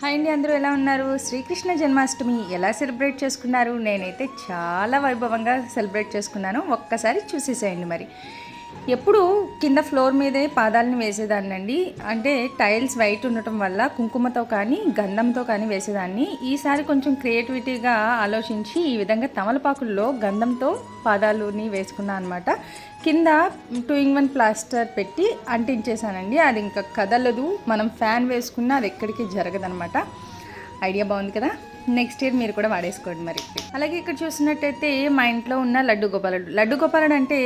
Hi అండి, అందరూ ఎలా ఉన్నారు? శ్రీకృష్ణ జన్మాష్టమి ఎలా సెలబ్రేట్ చేసుకున్నారు? నేనైతే చాలా వైభవంగా సెలబ్రేట్ చేసుకున్నాను. ఒక్కసారి చూసేసేయండి. మరి ఎప్పుడు కింద ఫ్లోర్ మీదే పాదాలను వేసేదాన్నండి. అంటే టైల్స్ వైట్ ఉండటం వల్ల కుంకుమతో కానీ గంధంతో కానీ వేసేదాన్ని. ఈసారి కొంచెం క్రియేటివిటీగా ఆలోచించి ఈ విధంగా తమలపాకుల్లో గంధంతో పాదాలని వేసుకున్నాను అనమాట. కింద 2-in-1 ప్లాస్టర్ పెట్టి అంటించేసానండి. అది ఇంకా కదలదు, మనం ఫ్యాన్ వేసుకున్నా అది ఎక్కడికి జరగదనమాట. ఐడియా బాగుంది కదా? నెక్స్ట్ ఇయర్ మీరు కూడా వాడేసుకోండి. మరి అలాగే ఇక్కడ చూసినట్టయితే మా ఇంట్లో ఉన్న లడ్డు గోపాలుడు అంటే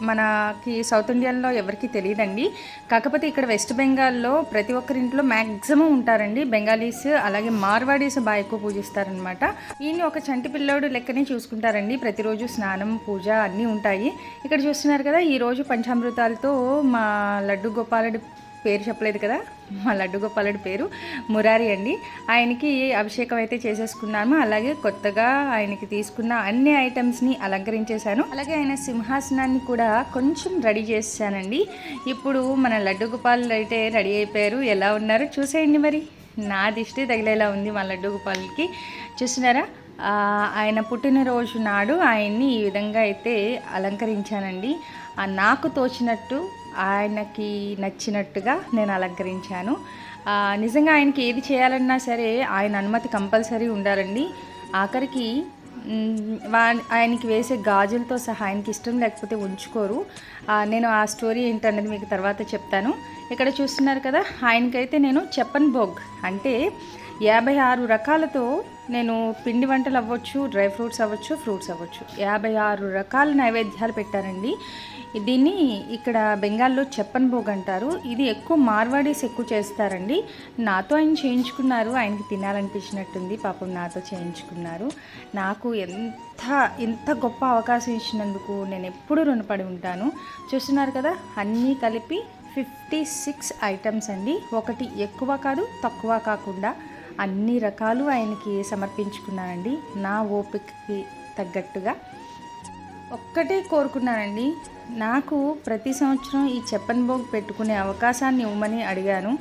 మనకి సౌత్ ఇండియాలో ఎవరికి తెలియదండి. కాకపోతే ఇక్కడ వెస్ట్ బెంగాల్లో ప్రతి ఒక్కరింట్లో మ్యాక్సిమం ఉంటారండి. బెంగాలీస్ అలాగే మార్వాడీస్ బాగా ఎక్కువ పూజిస్తారనమాట. ఈయన్ని ఒక చంటి పిల్లోడు లెక్కనే చూసుకుంటారండి. ప్రతిరోజు స్నానం, పూజ అన్నీ ఉంటాయి. ఇక్కడ చూస్తున్నారు కదా, ఈరోజు పంచామృతాలతో మా లడ్డు గోపాలుడి పేరు చెప్పలేదు కదా, మా లడ్డు గోపాలుడి పేరు మురారి అండి. ఆయనకి అభిషేకం అయితే చేసేసుకున్నాము. అలాగే కొత్తగా ఆయనకి తీసుకున్న అన్ని ఐటమ్స్ని అలంకరించేశాను. అలాగే ఆయన సింహాసనాన్ని కూడా కొంచెం రెడీ చేశానండి. ఇప్పుడు మన లడ్డు గోపాలుడు అయితే రెడీ అయిపోయారు. ఎలా ఉన్నారు చూసేయండి. మరి నా దిష్టి తగిలేలా ఉంది మా లడ్డు గోపాలుకి. చూస్తున్నారా? ఆయన పుట్టినరోజు నాడు ఆయన్ని ఈ విధంగా అయితే అలంకరించానండి. నాకు తోచినట్టు, ఆయనకి నచ్చినట్టుగా నేను అలంకరించాను. నిజంగా ఆయనకి ఏది చేయాలన్నా సరే ఆయన అనుమతి కంపల్సరీ ఉండాలండి. ఆఖరికి ఆయనకి వేసే గాజులతో సహా ఆయనకి ఇష్టం లేకపోతే ఉంచుకోరు. నేను ఆ స్టోరీ ఏంటన్నది మీకు తర్వాత చెప్తాను. ఇక్కడ చూస్తున్నారు కదా, ఆయనకైతే నేను చెప్పన్ భోగ్ అంటే 56 రకాలతో నేను పిండి వంటలు అవ్వచ్చు, డ్రై ఫ్రూట్స్ అవ్వచ్చు, ఫ్రూట్స్ అవ్వచ్చు, 56 రకాల నైవేద్యాలు పెట్టారండి. దీన్ని ఇక్కడ బెంగాల్లో చెప్పన్ భోగ్ అంటారు. ఇది ఎక్కువ మార్వాడీస్ ఎక్కువ చేస్తారండి. నాతో ఆయన చేయించుకున్నారు. ఆయనకి తినాలనిపించినట్టుంది, పాపం నాతో చేయించుకున్నారు. నాకు ఎంత గొప్ప అవకాశం ఇచ్చినందుకు నేను ఎప్పుడూ రుణపడి ఉంటాను. చూస్తున్నారు కదా, అన్నీ కలిపి 56 ఐటమ్స్ అండి. ఒకటి ఎక్కువ కాదు, తక్కువ కాకుండా అన్ని రకాలు ఆయనకి సమర్పించుకున్నానండి. నా ఓపికకి తగ్గట్టుగా ఒక్కటే కోరుకున్నానండి, నాకు ప్రతి సంవత్సరం ఈ చెప్పన్ భోగ్ పెట్టుకునే అవకాశాన్ని ఇవ్వమని అడిగాను.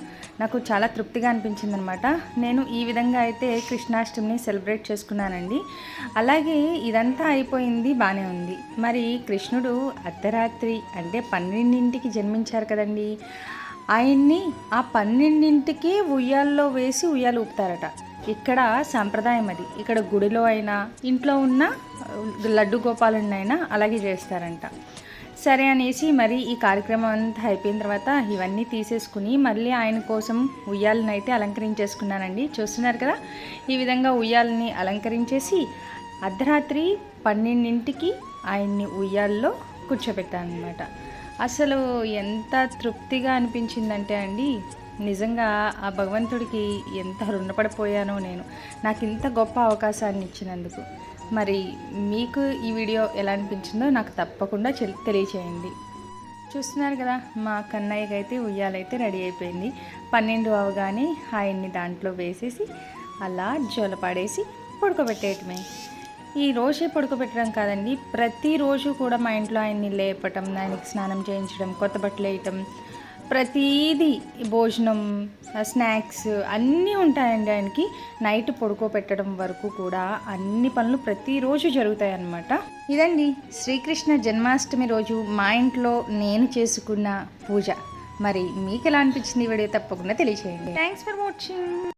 నాకు చాలా తృప్తిగా అనిపించింది అనమాట. నేను ఈ విధంగా అయితే కృష్ణాష్టమిని సెలబ్రేట్ చేసుకున్నానండి. అలాగే ఇదంతా అయిపోయింది, బాగానే ఉంది. మరి కృష్ణుడు అర్ధరాత్రి అంటే 12ంటికి జన్మించారు కదండి. ఆయన్ని ఆ 12ంటికి ఉయ్యాల్లో వేసి ఉయ్యాలు ఊపుతారట. ఇక్కడ సాంప్రదాయం అది. ఇక్కడ గుడిలో అయినా ఇంట్లో ఉన్న లడ్డు గోపాలుడిని అయినా అలాగే చేస్తారంట. సరే అనేసి మరి ఈ కార్యక్రమం అంతా అయిపోయిన తర్వాత ఇవన్నీ తీసేసుకుని మళ్ళీ ఆయన కోసం ఉయ్యాలని అయితే అలంకరించేసుకున్నానండి. చూస్తున్నారు కదా, ఈ విధంగా ఉయ్యాలని అలంకరించేసి అర్ధరాత్రి 12ంటికి ఆయన్ని ఉయ్యాల్లో కూర్చోబెట్టాను అనమాట. అసలు ఎంత తృప్తిగా అనిపించిందంటే అండి, నిజంగా ఆ భగవంతుడికి ఎంత రుణపడిపోయానో నేను, నాకు ఇంత గొప్ప అవకాశాన్ని ఇచ్చినందుకు. మరి మీకు ఈ వీడియో ఎలా అనిపించిందో నాకు తప్పకుండా తెలియచేయండి. చూస్తున్నారు కదా, మా కన్నయ్యకి అయితే ఉయ్యాలైతే రెడీ అయిపోయింది. 12 అవగానే ఆయన్ని దాంట్లో వేసేసి అలా జోలపాడేసి పడుకోబెట్టేయటమే. ఈ రోజే పడుకోబెట్టడం కాదండి, ప్రతిరోజు కూడా మా ఇంట్లో ఆయన్ని లేపటం, ఆయనకి స్నానం చేయించడం, కొత్త బట్టలు వేయటం, ప్రతీది, భోజనం, స్నాక్స్ అన్నీ ఉంటాయండి ఆయనకి. నైట్ పడుకోబెట్టడం వరకు కూడా అన్ని పనులు ప్రతిరోజు జరుగుతాయి అన్నమాట. ఇదండి శ్రీకృష్ణ జన్మాష్టమి రోజు మా ఇంట్లో నేను చేసుకున్న పూజ. మరి మీకు ఎలా అనిపించింది ఈ వీడియో తప్పకుండా తెలియచేయండి. Thanks for watching.